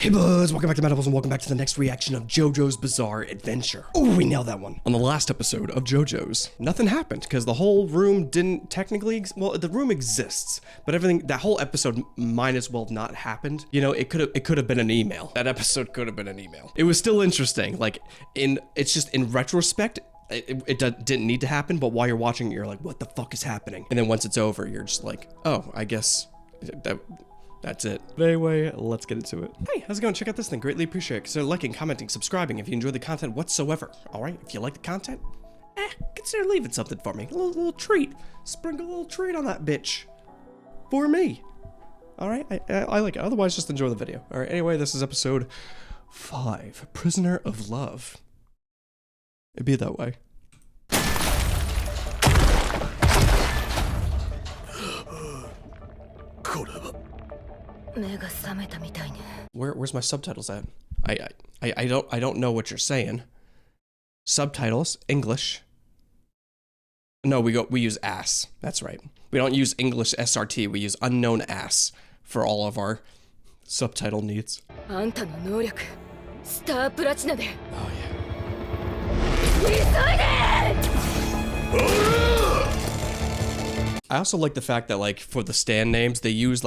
Hey buzz, welcome back to Metables and welcome back to the next reaction of JoJo's Bizarre Adventure. Oh, we nailed that one. On the last episode of JoJo's, nothing happened because the whole room didn't technically, well, the room exists, but everything, that whole episode might as well have not happened. You know, it could have been an email. That episode could have been an email. It was still interesting. Like, it's just in retrospect, it didn't need to happen, but while you're watching it, you're like, what the fuck is happening? And then once it's over, you're just like, oh, I guess that's it. But anyway, let's get into it. Hey, how's it going? Check out this thing. Greatly appreciate it. Consider liking, commenting, subscribing if you enjoy the content whatsoever. All right, if you like the content, consider leaving something for me. A little treat. Sprinkle a little treat on that bitch. For me. All right, I like it. Otherwise, just enjoy the video. All right, anyway, this is episode 5, Prisoner of Love. It'd be that way. Where's my subtitles at? I don't know what you're saying. Subtitles, English. No, we use ass. That's right. We don't use English SRT. We use unknown ass for all of our subtitle needs. Oh yeah. I also like the fact that, like, for the stand names, they use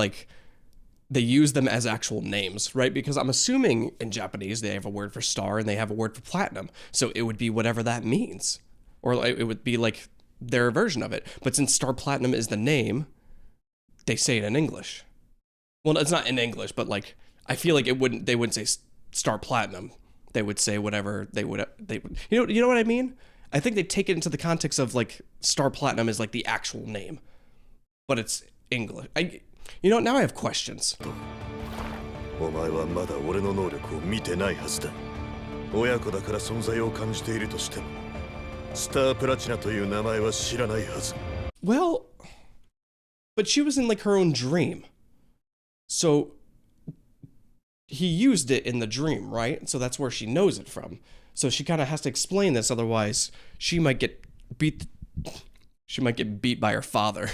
them as actual names, right? Because I'm assuming in Japanese they have a word for star and they have a word for platinum, so it would be whatever that means, or like, it would be like their version of it. But since star platinum is the name, they say it in English. Well, it's not in English, but like I feel like they wouldn't say star platinum. They would say whatever they would. You know what I mean? I think they take it into the context of like star platinum is like the actual name, but it's English. You know, now I have questions. Well, but she was in like her own dream. So he used it in the dream, right? So that's where she knows it from. So she kind of has to explain this, otherwise she might get beat. She might get beat by her father.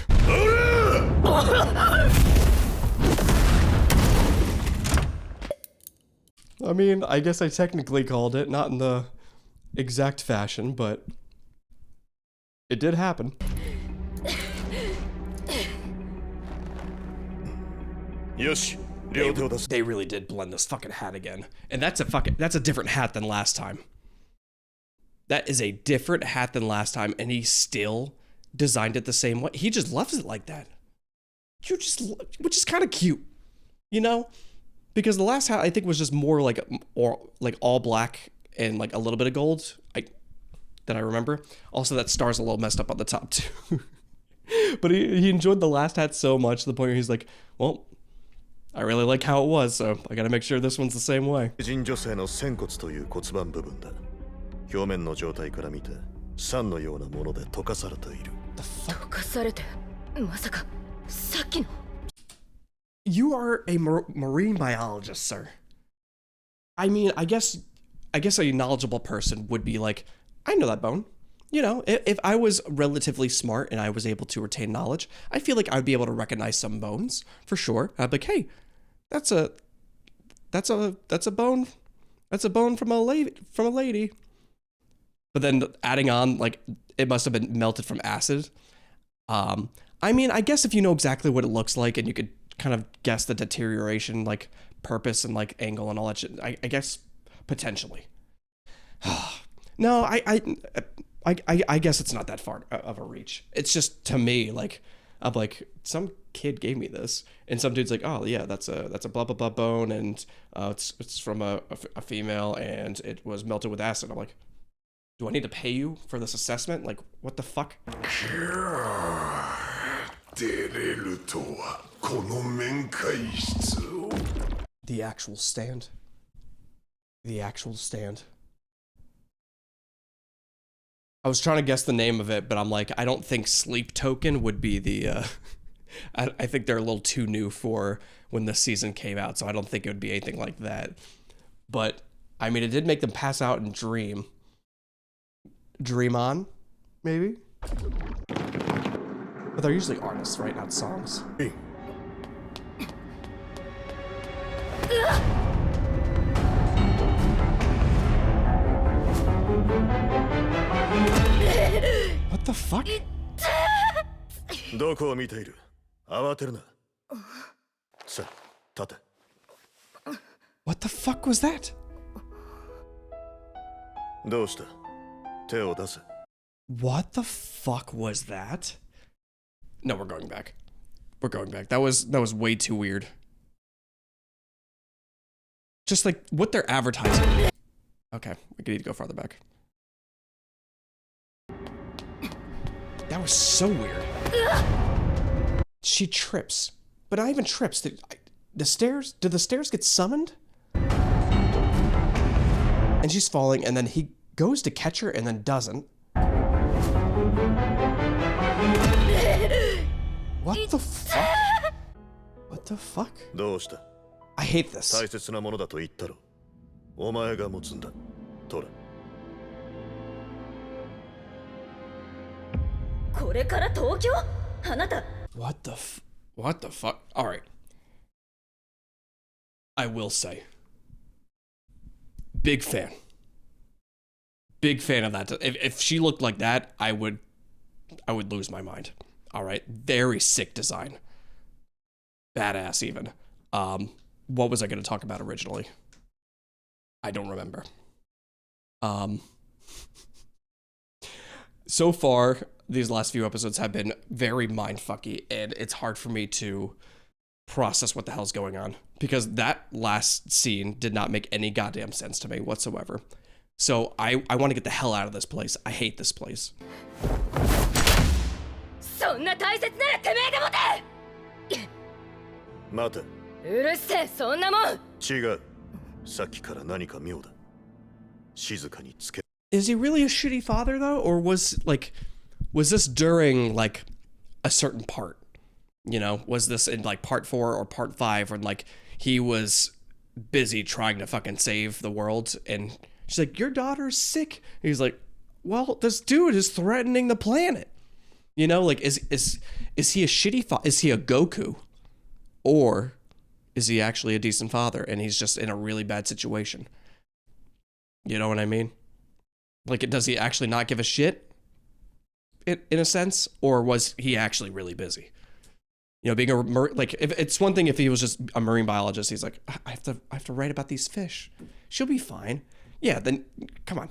I mean, I guess I technically called it, not in the exact fashion, but it did happen. They really did blend this fucking hat again. And that's a different hat than last time. That is a different hat than last time, and he still designed it the same way. He just loves it like that. Which is kind of cute, you know? Because the last hat I think was just more like all black and like a little bit of gold. That I remember. Also, that star's a little messed up on the top too. But he enjoyed the last hat so much to the point where he's like, well, I really like how it was, so I gotta make sure this one's the same way. The fuck? You are a marine biologist, sir. I mean, I guess a knowledgeable person would be like, I know that bone. You know, if I was relatively smart and I was able to retain knowledge, I feel like I would be able to recognize some bones for sure. I'd be like, hey, that's a bone. That's a bone from a lady. But then adding on, like, it must have been melted from acid. I mean, I guess if you know exactly what it looks like and you could kind of guess the deterioration, like purpose and like angle and all that shit, I guess potentially. No, I guess it's not that far of a reach. It's just, to me, like, I'm like, some kid gave me this, and some dude's like, oh yeah, that's a blah blah blah bone, and it's from a female, and it was melted with acid. I'm like, do I need to pay you for this assessment? Like, what the fuck? The actual stand. The actual stand. I was trying to guess the name of it, but I'm like, I don't think Sleep Token would be the, I think they're a little too new for when the season came out, so I don't think it would be anything like that. But, I mean, it did make them pass out and dream. Dream on, maybe? But they're usually artists, right? Not songs. the fuck? どこを見ている？慌てるな。さあ、立て。What the fuck was that? どうした？手を出せ。What the fuck was that? No, we're going back. We're going back. That was way too weird. Just like what they're advertising. Okay, we need to go farther back. That was so weird. She trips, but not even trips. The stairs, did the stairs get summoned? And she's falling, and then he goes to catch her and then doesn't. What the fuck? What the fuck? どうした？ I hate this. 大切なものだと言ったろ。お前が持つんだ。取れ。これから東京？あなた。What the fuck? All right. I will say. Big fan. Big fan of that. If she looked like that, I would lose my mind. All right. Very sick design. Badass even. What was I going to talk about originally? I don't remember. So far, these last few episodes have been very mindfucky, and it's hard for me to process what the hell's going on, because that last scene did not make any goddamn sense to me whatsoever. So I want to get the hell out of this place. I hate this place. そんな大切ならてめえが持て。待て。うるせえ、そんなもん。違う。さっきから何か妙だ。静かにつけ。Is he really a shitty father though, or was this during like a certain part? You know, was this in like part 4 or part 5 when like he was busy trying to fucking save the world, and she's like, your daughter's sick. And he's like, well, this dude is threatening the planet. You know, like is he a shitty father? Is he a Goku? Or is he actually a decent father and he's just in a really bad situation? You know what I mean? Like, does he actually not give a shit in a sense? Or was he actually really busy? You know, being like, if it's one thing if he was just a marine biologist, he's like, I have to write about these fish. She'll be fine. Yeah, then come on,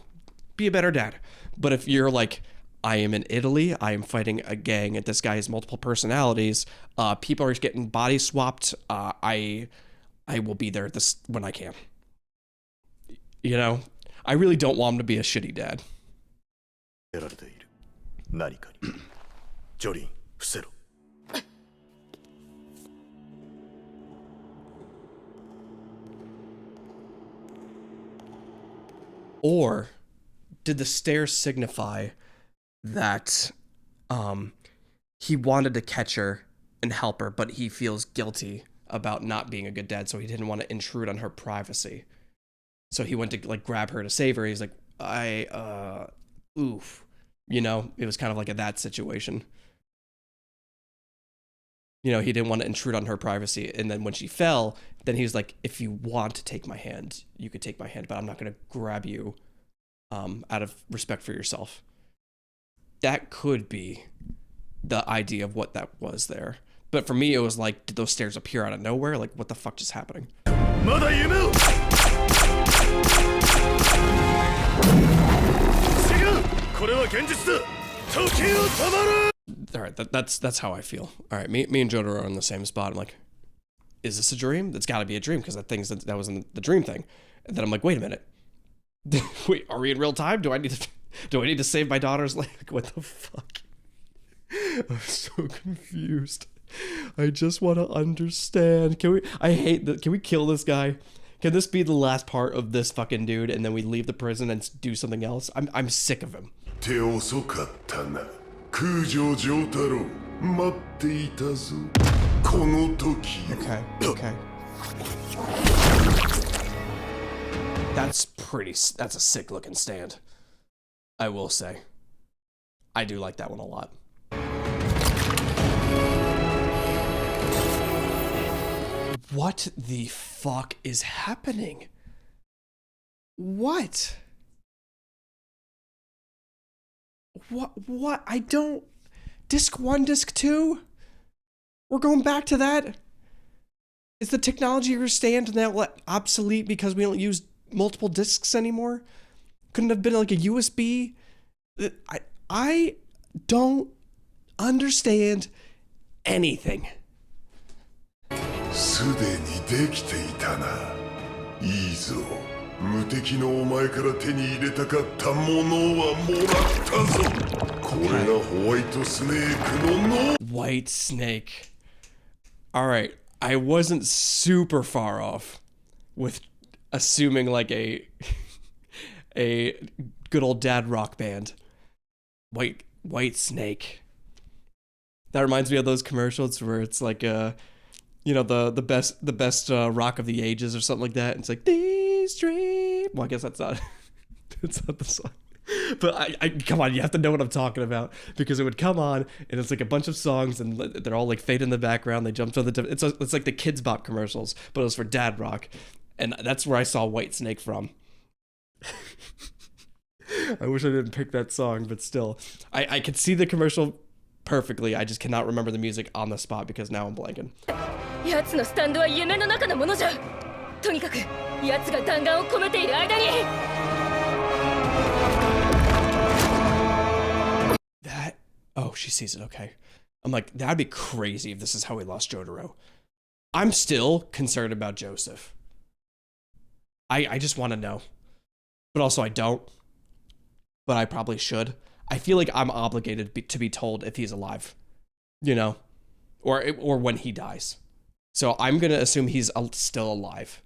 be a better dad. But if you're like, I am in Italy, I am fighting a gang, and this guy has multiple personalities, people are getting body swapped, I will be there when I can. You know, I really don't want him to be a shitty dad. やられている。何かに。ジョリン、伏せろ。Or did the stairs signify that he wanted to catch her and help her, but he feels guilty about not being a good dad, so he didn't want to intrude on her privacy. So he went to like grab her to save her. He's like, oof. You know, it was kind of like that situation. You know, he didn't want to intrude on her privacy. And then when she fell, then he was like, if you want to take my hand, you could take my hand, but I'm not going to grab you out of respect for yourself. That could be the idea of what that was there. But for me, it was like, did those stairs appear out of nowhere? Like, what the fuck just happening? All right, that's how I feel. All right, me and Jotaro are in the same spot. I'm like, is this a dream? That's got to be a dream, because that was in the dream thing. And then I'm like, wait a minute. Wait, are we in real time? Do I need to save my daughter's life? Like, what the fuck? I'm so confused. I just want to understand. I hate that. Can we kill this guy? Can this be the last part of this fucking dude, and then we leave the prison and do something else? I'm sick of him. 手遅かったな。空城城太郎、待っていたぞ。この時。Okay. That's a sick looking stand. I will say. I do like that one a lot. What the fuck is happening? What? What? I don't... Disc 1, Disc 2? We're going back to that? Is the technology of your stand now obsolete because we don't use multiple discs anymore? Couldn't have been like a USB? I don't understand anything. すでにできていたな。いいぞ。無敵のお前から手に入れたかったものはもらったぞ。これがホワイトスネークの脳。Whitesnake. Alright, I wasn't super far off with assuming like a good old dad rock band. Whitesnake. That reminds me of those commercials where it's like you know, the best rock of the ages or something like that. And it's like these dreams. Well, I guess that's not it's not the song. But I come on, you have to know what I'm talking about, because it would come on and it's like a bunch of songs and they're all like fade in the background. They jump to the it's like the Kids Bop commercials, but it was for dad rock, and that's where I saw Whitesnake from. I wish I didn't pick that song, but still, I could see the commercial perfectly. I just cannot remember the music on the spot because now I'm blanking. 奴のスタンドは夢の中のものじゃ。とにかく奴が弾丸を込めている間に。Oh, she sees it. Okay. I'm like, that'd be crazy if this is how we lost Jotaro. I'm still concerned about Joseph. I just want to know. But also I don't. But I probably should. I feel like I'm obligated to be told if he's alive. You know? Or when he dies. So I'm going to assume he's still alive.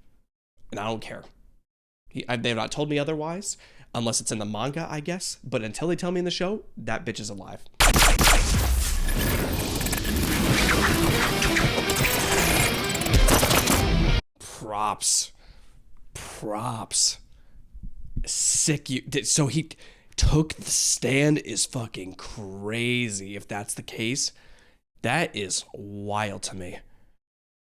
And I don't care. They've not told me otherwise. Unless it's in the manga, I guess. But until they tell me in the show, that bitch is alive. Props. Sick you did. So he took the stand is fucking crazy. If that's the case, that is wild to me.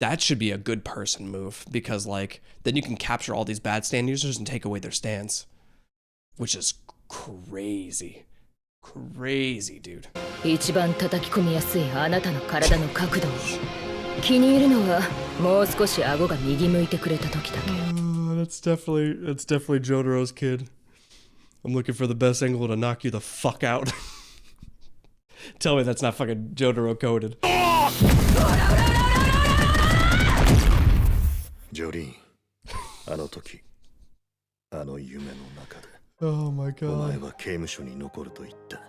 That should be a good person move, because like then you can capture all these bad stand users and take away their stands. Which is crazy. Crazy, dude. 一番叩き込みやすいあなたの体の角度を気に入るのはもう少し顎が右向いてくれた時だけ。That's definitely Jotaro's kid. I'm looking for the best angle to knock you the fuck out. Tell me that's not fucking Jotaro coded. ジョリーン、あの時、あの夢の中で。Oh my god. お前は刑務所に残ると言った。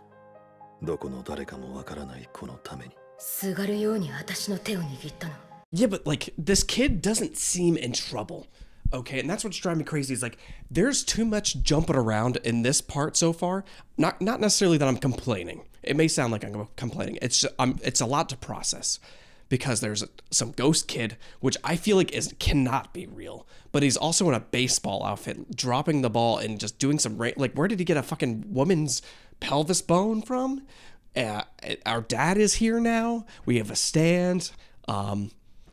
どこの誰かもわからないこのために。すがるように私の手を握ったの。Yeah, but like this kid doesn't seem in trouble. Okay, and that's what's driving me crazy is like there's too much jumping around in this part so far. Not necessarily that I'm complaining. It may sound like I'm complaining. It's a lot to process. Because there's some ghost kid, which I feel like cannot be real, but he's also in a baseball outfit, dropping the ball and just doing some like, where did he get a fucking woman's pelvis bone from? Our dad is here now. We have a stand.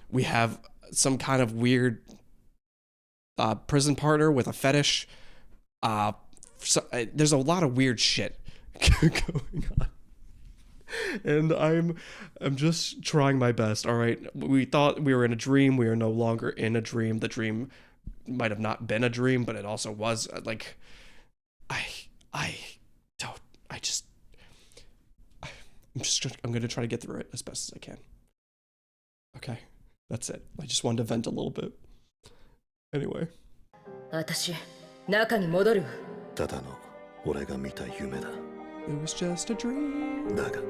We have some kind of weird prison partner with a fetish. There's a lot of weird shit going on. And I'm just trying my best. All right, we thought we were in a dream. We are no longer in a dream. The dream might have not been a dream, but it also was like I'm gonna try to get through it as best as I can. Okay, that's it. I just wanted to vent a little bit. Anyway. 私、中に戻るわ。ただの俺が見た夢だ。It was just a dream. だが。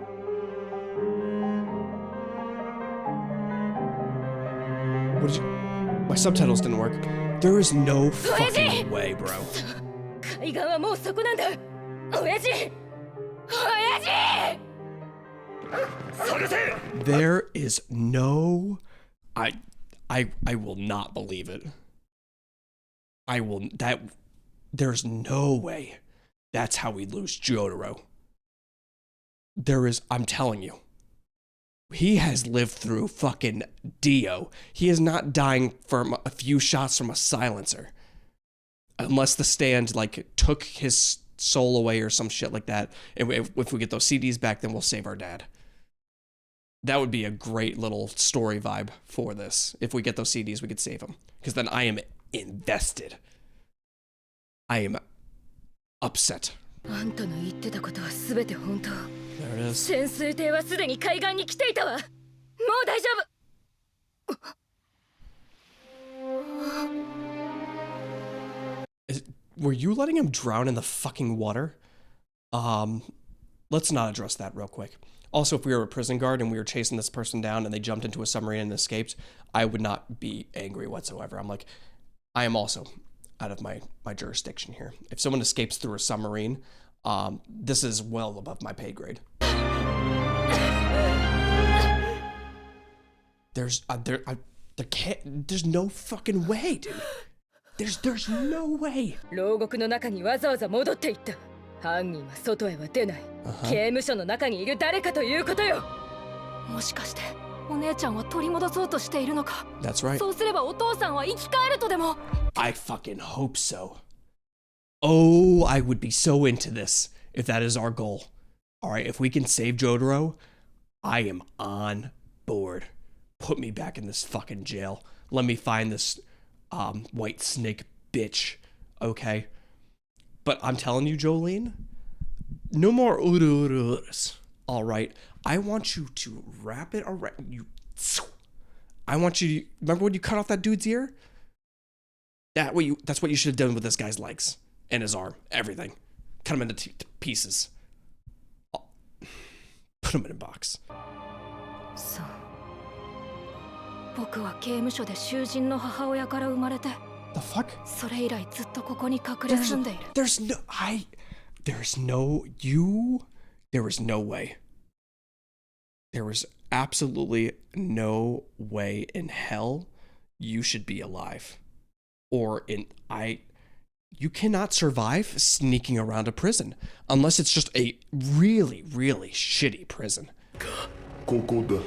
What did you... My subtitles didn't work. There is no fucking way, bro. 海岸はもうそこなんだ。親父！親父！ There is no... I will not believe it. There's no way that's how we lose Jotaro. I'm telling you. He has lived through fucking Dio. He is not dying from a few shots from a silencer. Unless the stand, like, took his soul away or some shit like that. And if we get those CDs back, then we'll save our dad. That would be a great little story vibe for this. If we get those CDs, we could save them. Because then I am invested. I am upset. There it is. 潜水艇はすでに海岸に来ていたわ。もう大丈夫。 Were you letting him drown in the fucking water? Let's not address that real quick. Also, if we were a prison guard and we were chasing this person down and they jumped into a submarine and escaped, I would not be angry whatsoever. I'm like, I am also out of my jurisdiction here. If someone escapes through a submarine, this is well above my pay grade. There's no fucking way, dude. There's no way. 牢獄の中にわざわざ戻っていった。犯人は外へは出ない。刑務所の中にいる誰かということよ。もしかしてお姉ちゃんは取り戻そうとしているのか。That's right. そうすればお父さんは生き返るとでも。I fucking hope so. Oh, I would be so into this if that is our goal. All right, if we can save Jotaro, I am on board. Put me back in this fucking jail. Let me find this Whitesnake bitch, okay? But I'm telling you, Jolyne, no more ururus. All right, I want you to wrap it around you. I want you to remember when you cut off that dude's ear. That's what you should have done with this guy's legs and his arm, everything. Cut him into pieces. Put him in a box. そう。僕は刑務所で囚人の母親から生まれて。The fuck? それ以来ずっとここに隠れ住んでいる。There is no way. There is absolutely no way in hell you should be alive. You cannot survive sneaking around a prison unless it's just a really, really shitty prison. ここだ。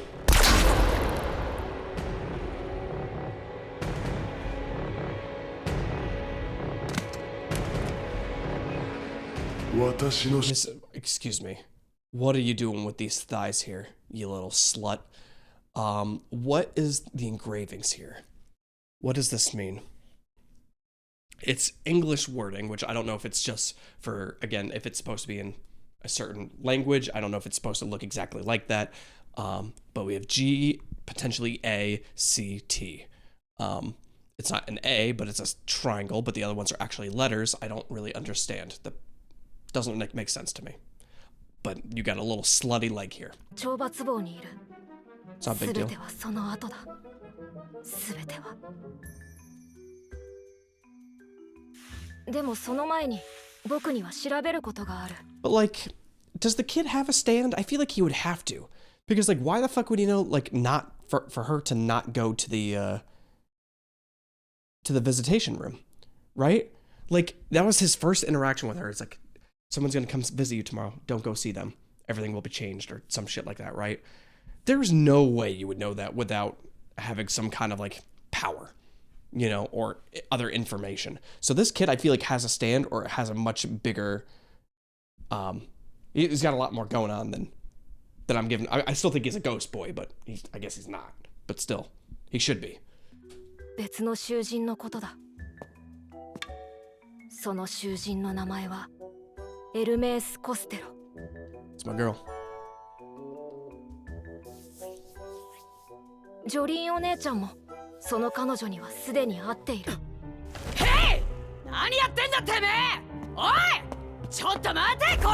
Excuse me. What are you doing with these thighs here, you little slut? What is the engravings here? What does this mean? It's English wording, which I don't know if it's just for, again, if it's supposed to be in a certain language. I don't know if it's supposed to look exactly like that. But we have G, potentially A, C, T. It's not an A, but it's a triangle, but the other ones are actually letters. I don't really understand. That doesn't make sense to me. But you got a little slutty leg here. It's not a big deal. But like, does the kid have a stand? I feel like he would have to. Because like, why the fuck would he know, like, not for her to not go to the visitation room, right? Like, that was his first interaction with her. It's like, someone's gonna come visit you tomorrow. Don't go see them. Everything will be changed or some shit like that, right? There's no way you would know that without having some kind of like power, you know, or other information. So this kid, I feel like, has a stand or has a much bigger, he's got a lot more going on than I'm giving. I still think he's a ghost boy, but I guess he's not. But still, he should be. 別の囚人のことだ。その囚人の名前はエルメース・コステロ。It's my girl. ジョリーンお姉ちゃんもその彼女にはすでに会っている。へい！何やってんだてめえ！おい！ちょっと待てこら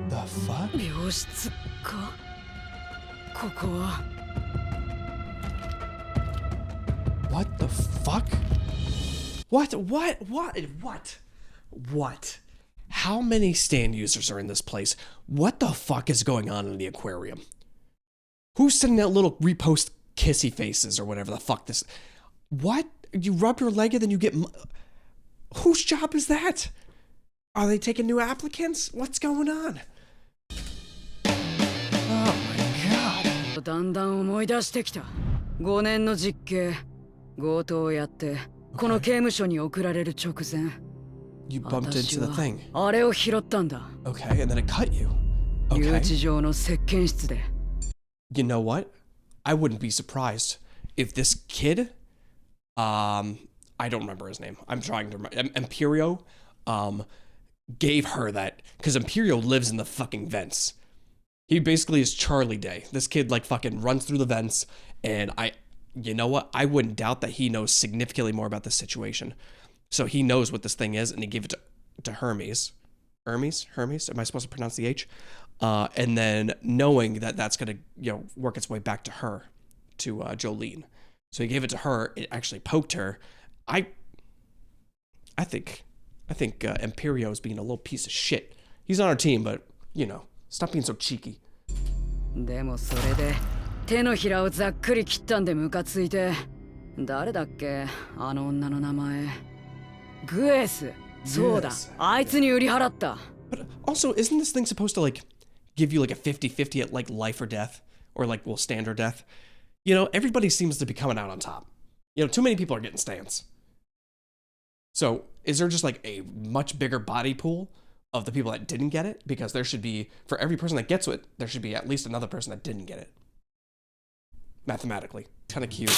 ！The fuck? 病室か？ここは。What the fuck? What? How many stand users are in this place? What the fuck is going on in the aquarium? Who's sending out little repost kissy faces or whatever the fuck this? What? You rub your leg and then you get... Whose job is that? Are they taking new applicants? What's going on? Oh my god. だんだん思い出してきた。5年の実刑、強盗をやってこの刑務所に送られる直前 You bumped into the thing. あれを拾ったんだ Okay, and then it cut you. 留 Okay. 置場の石鹸室で You know what? I wouldn't be surprised if this kid, I don't remember his name. I'm trying to remember. Imperio, gave her that, because Imperio lives in the fucking vents. He basically is Charlie Day. This kid like fucking runs through the vents, and you know what? I wouldn't doubt that he knows significantly more about this situation. So he knows what this thing is, and he gave it to Hermes. Hermes? Am I supposed to pronounce the H? And then knowing that that's gonna, work its way back to her, to Jolyne. So he gave it to her. It actually poked her. I think Imperio is being a little piece of shit. He's on our team, but stop being so cheeky. でもそれで手のひらをざっくり切ったんでムカついて誰だっけあの女の名前グエスそうだあいつに売り払った But also, isn't this thing supposed to like give you like a 50-50 at like life or death, or like stand or death? Everybody seems to be coming out on top. Too many people are getting stands. So is there just like a much bigger body pool of the people that didn't get it? Because there should be, for every person that gets it, there should be at least another person that didn't get it. Mathematically. Kind of cute.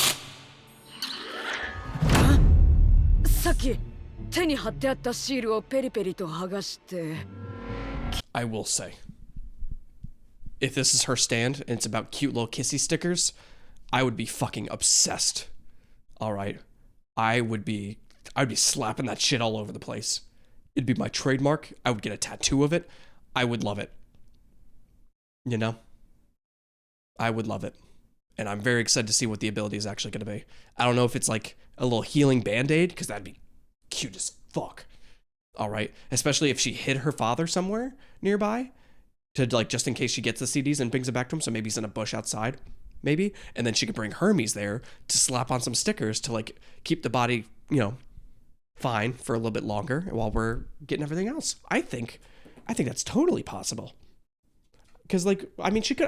さっき手に貼ってあったシールをペリペリと剥がして I will say, if this is her stand and it's about cute little kissy stickers, I would be fucking obsessed. All right. I'd be slapping that shit all over the place. It'd be my trademark. I would get a tattoo of it. I would love it. I would love it. And I'm very excited to see what the ability is actually going to be. I don't know if it's like a little healing band-aid, because that'd be cute as fuck. All right. Especially if she hid her father somewhere nearby, to like, just in case she gets the CDs and brings it back to him. So maybe he's in a bush outside, maybe. And then she could bring Hermes there to slap on some stickers to like keep the body, fine for a little bit longer while we're getting everything else. I think that's totally possible. Because I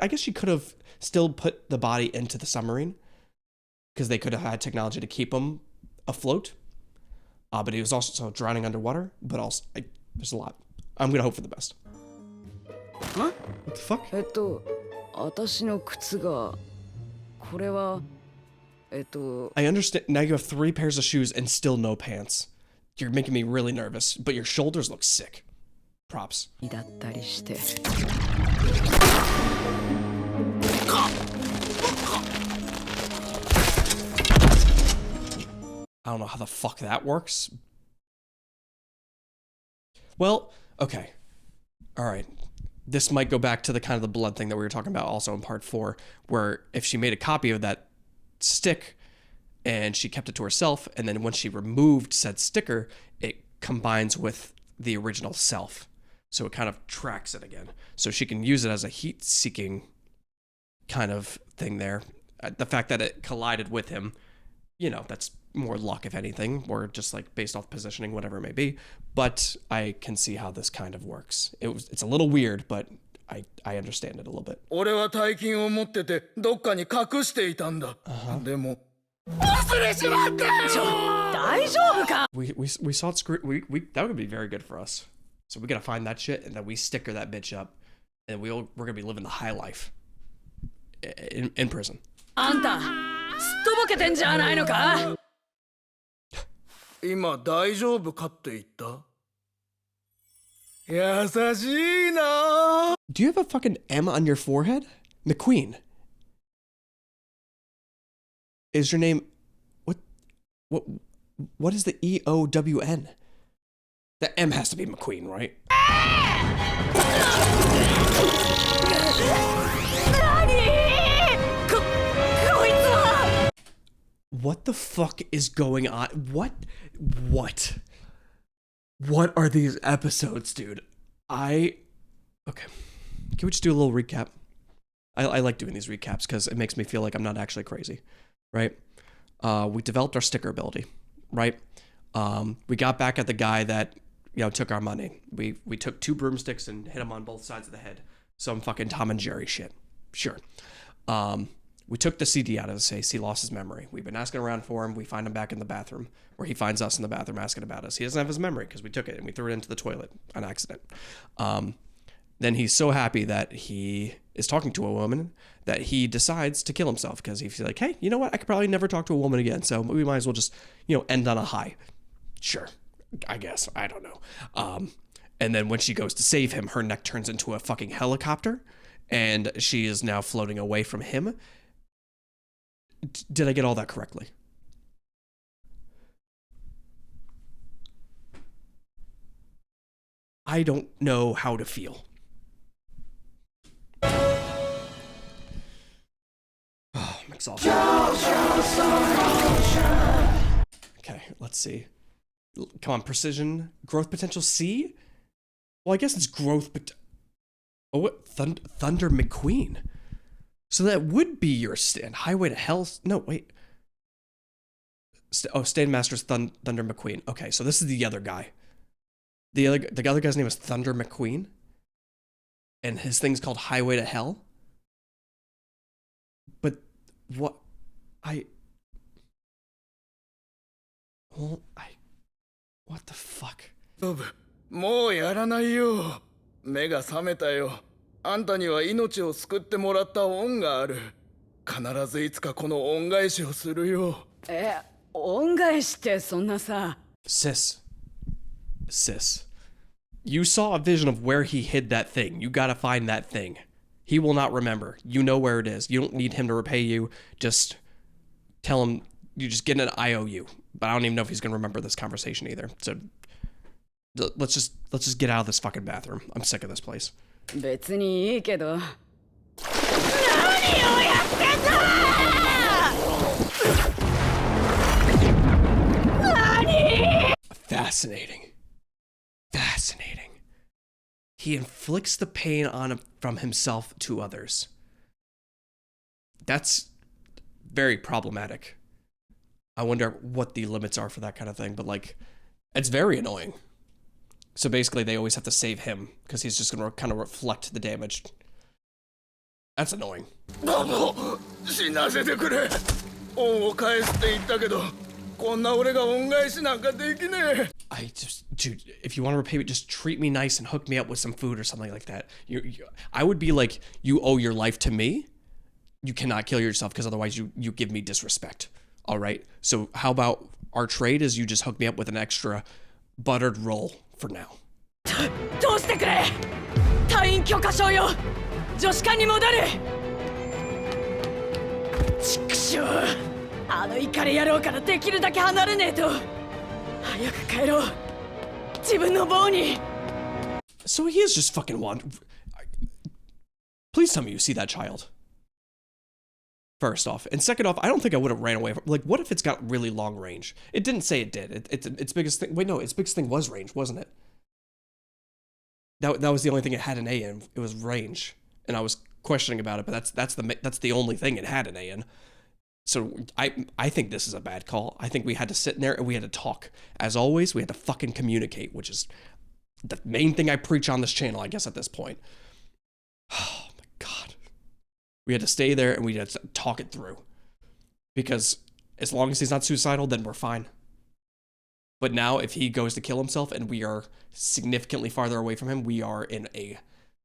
guess she could have still put the body into the submarine, because they could have had technology to keep him afloat. But he was also drowning underwater. But also, there's a lot. I'm gonna hope for the best. Huh? What the fuck? 私の靴がこれはI understand. Now you have 3 pairs of shoes and still no pants. You're making me really nervous, but your shoulders look sick. Props. だったりして I don't know how the fuck that works. Well, okay. All right. This might go back to the kind of the blood thing that we were talking about also in part 4, where if she made a copy of that stick and she kept it to herself, and then when she removed said sticker, it combines with the original self. So it kind of tracks it again. So she can use it as a heat-seeking kind of thing there. The fact that it collided with him, that's more luck, if anything, or just like based off positioning, whatever it may be. But I can see how this kind of works. It's a little weird, but I understand it a little bit. 俺は大金を持っててどっかに隠していたんだ。でも忘れちまったよ。大丈夫か We saw it screw. We that would be very good for us. So we gotta find that shit and then we sticker that bitch up, and we're gonna be living the high life in prison. あんたすっとぼけてんじゃないのか今大丈夫かって言った？優しいな。 Do you have a fucking M on your forehead? McQueen. Is your name what is the EOWN? The M has to be McQueen, right? What the fuck is going on? What are these episodes, dude? Okay. Can we just do a little recap? I like doing these recaps because it makes me feel like I'm not actually crazy, right? We developed our sticker ability, right? We got back at the guy that, took our money. We took 2 broomsticks and hit him on both sides of the head. Some fucking Tom and Jerry shit. Sure. We took the CD out of his face. He lost his memory. We've been asking around for him. We find him back in the bathroom, or he finds us in the bathroom asking about us. He doesn't have his memory because we took it and we threw it into the toilet on accident. Then he's so happy that he is talking to a woman that he decides to kill himself because he's like, hey, you know what? I could probably never talk to a woman again. So we might as well just, end on a high. Sure. I guess. I don't know. And then when she goes to save him, her neck turns into a fucking helicopter and she is now floating away from him. Did I get all that correctly? I don't know how to feel. Oh, I'm exhausted. Okay, let's see. Come on, precision, growth potential C? Well, I guess it's growth oh, what? Thunder McQueen. So that would be your stand. Highway to Hell. No, wait. Stand Master's Thunder McQueen. Okay, so this is the other guy. The other guy's name is Thunder McQueen. And his thing's called Highway to Hell. But what? What the fuck? もうやらないよ。目が覚めたよ。あんたには命を救ってもらった恩がある。必ずいつかこの恩返しをするよ。恩返しってそんなさ。Sis. You saw a vision of where he hid that thing. You gotta find that thing. He will not remember. You know where it is. You don't need him to repay you. Just tell him you just get an IOU. But I don't even know if he's gonna remember this conversation either. So let's just get out of this fucking bathroom. I'm sick of this place. 別にいいけど。何をやってんだ！何？ Fascinating. He inflicts the pain from himself to others. That's very problematic. I wonder what the limits are for that kind of thing, but it's very annoying. So basically they always have to save him because he's just going to kind of reflect the damage. That's annoying. 死なせてくれ。恩を返すって言ったけど、こんな俺が恩返しなんかできねえ。Dude, if you want to repay me, just treat me nice and hook me up with some food or something like that. I would be like, you owe your life to me. You cannot kill yourself because otherwise you give me disrespect. All right. So how about our trade is you just hook me up with an extra buttered roll for now. どうしてくれ。退院許可証よ。女子館に戻る。畜生。あの怒り野郎からできるだけ離れねえと。早く帰ろう。自分の棒に。So he is just fucking one. Please tell me you see that child. First off, and second off, I don't think I would have ran away from. What if it's got really long range? It didn't say it did. Its biggest thing. Wait, no, its biggest thing was range, wasn't it? That was the only thing it had an A in. It was range, and I was questioning about it, but that's the only thing it had an A in. So I think this is a bad call. I think we had to sit in there and we had to talk. As always, we had to fucking communicate, which is the main thing I preach on this channel, I guess, at this point. Oh my God. We had to stay there and we had to talk it through. Because as long as he's not suicidal, then we're fine. But now if he goes to kill himself and we are significantly farther away from him, we are in a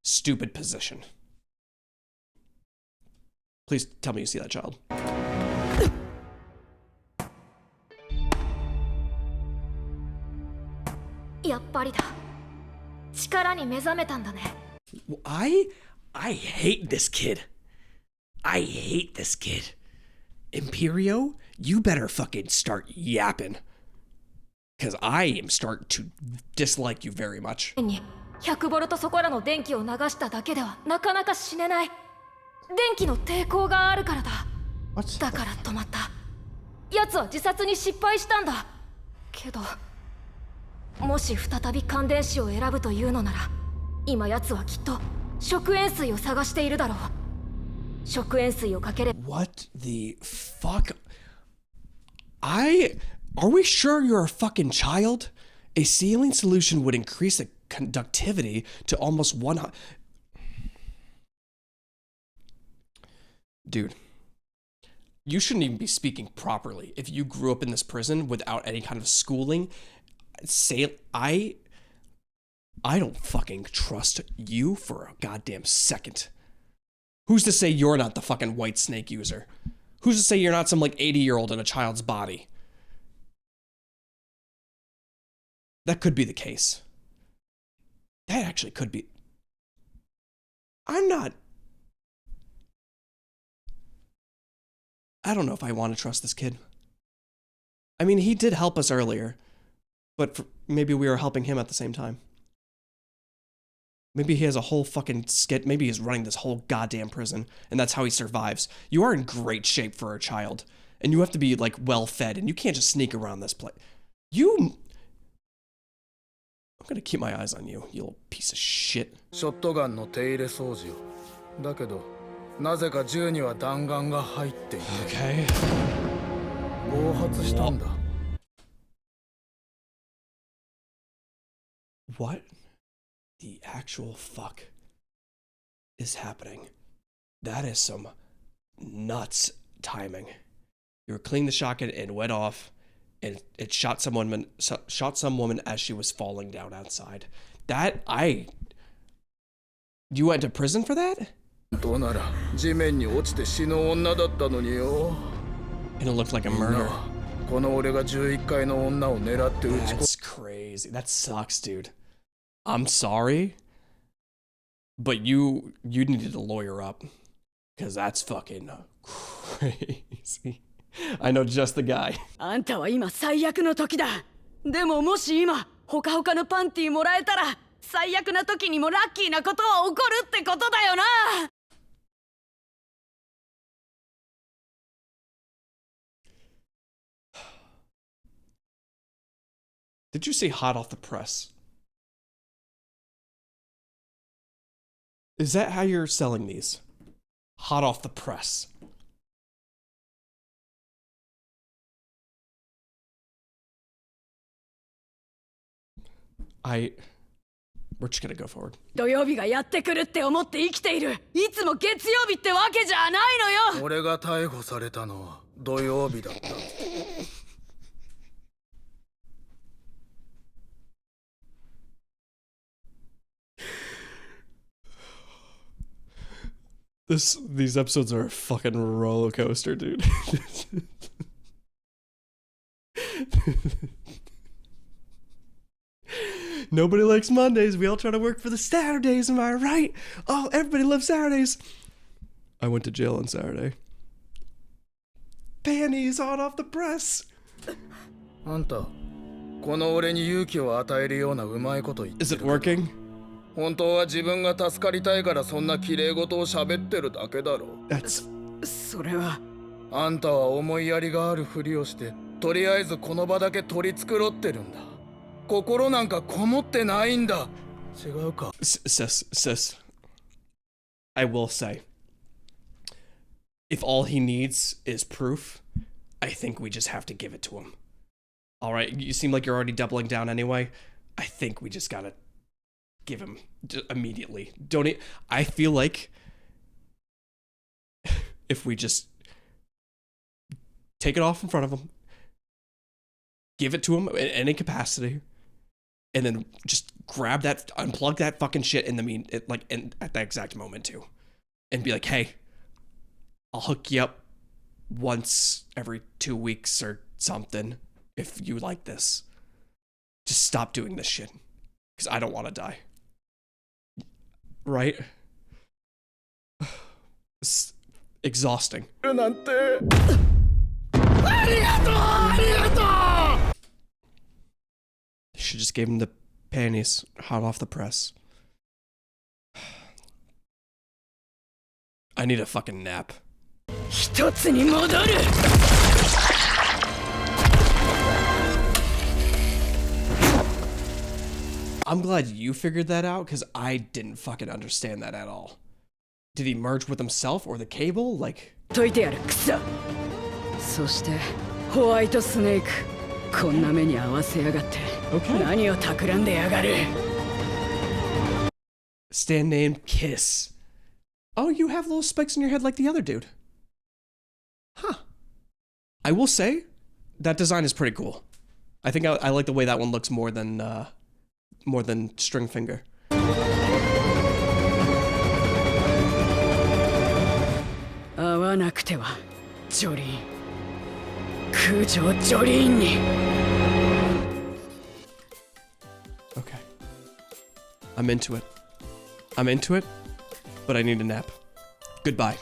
stupid position. Please tell me you see that child. やっぱりだ。力に目覚めたんだね。I hate this kid. I hate this kid. Imperio, you better fucking start yapping. Because I am starting to dislike you very much. 100ボルトそこらの電気を流しただけではなかなか死ねない。電気の抵抗があるからだ。だから止まった。奴は自殺に失敗したんだ。けど。もし再び感電死を選ぶというのなら、今奴はきっと食塩水を探しているだろう。食塩水をかけれ。What the fuck? Are we sure you're a fucking child? A saline solution would increase the conductivity to almost 100. Dude, you shouldn't even be speaking properly. If you grew up in this prison without any kind of schooling, I don't fucking trust you for a goddamn second. Who's to say you're not the fucking Whitesnake user? Who's to say you're not some like 80-year-old in a child's body? That could be the case. That actually could be. I don't know if I want to trust this kid. I mean, he did help us earlier, but maybe we were helping him at the same time. Maybe he has a whole fucking skit. Maybe he's running this whole goddamn prison, and that's how he survives. You are in great shape for a child, and you have to be, like, well-fed, and you can't just sneak around this place. I'm gonna keep my eyes on you, you little piece of shit. ショットガンの手入れ掃除を。だけど、なぜか銃には弾丸が入っていて。Okay. 暴発したんだ。What the actual fuck is happening? That is some nuts timing. You were cleaning the shotgun and went off, and it shot some woman as she was falling down outside. You went to prison for that? どうなら地面に落ちて死ぬ女だったのによ。And it looked like a murder. この俺が11階の女を狙って撃ち込む。 That's crazy. That sucks, dude. I'm sorry, but you needed to lawyer up, because that's fucking crazy. I know just the guy. あんたは今最悪の時だ。でももし今ほかほかのパンティーもらえたら最悪な時にもラッキーなことは起こるってことだよな。Did you say hot off the press? Is that how you're selling these? Hot off the press. We're just gonna go forward. 土曜日がやってくるって思って生きている。いつも月曜日ってわけじゃないのよ。俺が逮捕されたのは土曜日だった。These episodes are a fucking roller coaster, dude. Nobody likes Mondays. We all try to work for the Saturdays, am I right? Oh, everybody loves Saturdays. I went to jail on Saturday. Panties hot off the press. あんた、この俺に勇気を与えるようなうまいこと言ってる。 Is it working? 本当は自分が助かりたいからそんな綺麗事を喋ってるだけだろ。それは。あんたは思いやりがあるふりをして、とりあえずこの場だけ取り繕ってるんだ。心なんかこもってないんだ。違うか。Sis. I will say, if all he needs is proof, I think we just have to give it to him. All right, you seem like you're already doubling down anyway. I think we just gotta give him immediately. I feel like if we just take it off in front of him, give it to him in any capacity, and then just unplug that fucking shit at that exact moment too, and be like, hey, I'll hook you up once every 2 weeks or something if you like this. Just stop doing this shit, because I don't want to die. Right? It's exhausting. You should just give him the panties hot off the press. I need a fucking nap. 一つに戻る。I'm glad you figured that out, because I didn't fucking understand that at all. Did he merge with himself or the cable? Like... 解いてやるクソ。そしてホワイトスネーク、こんな目に合わせやがって。Okay. 何を企んでやがる。Stand name Kiss. Oh, you have little spikes in your head like the other dude. Huh. I will say that design is pretty cool. I think I like the way that one looks more than String Finger. 会わなくてはジョリーン空城ジョリーンに Okay. I'm into it. I'm into it, but I need a nap. Goodbye.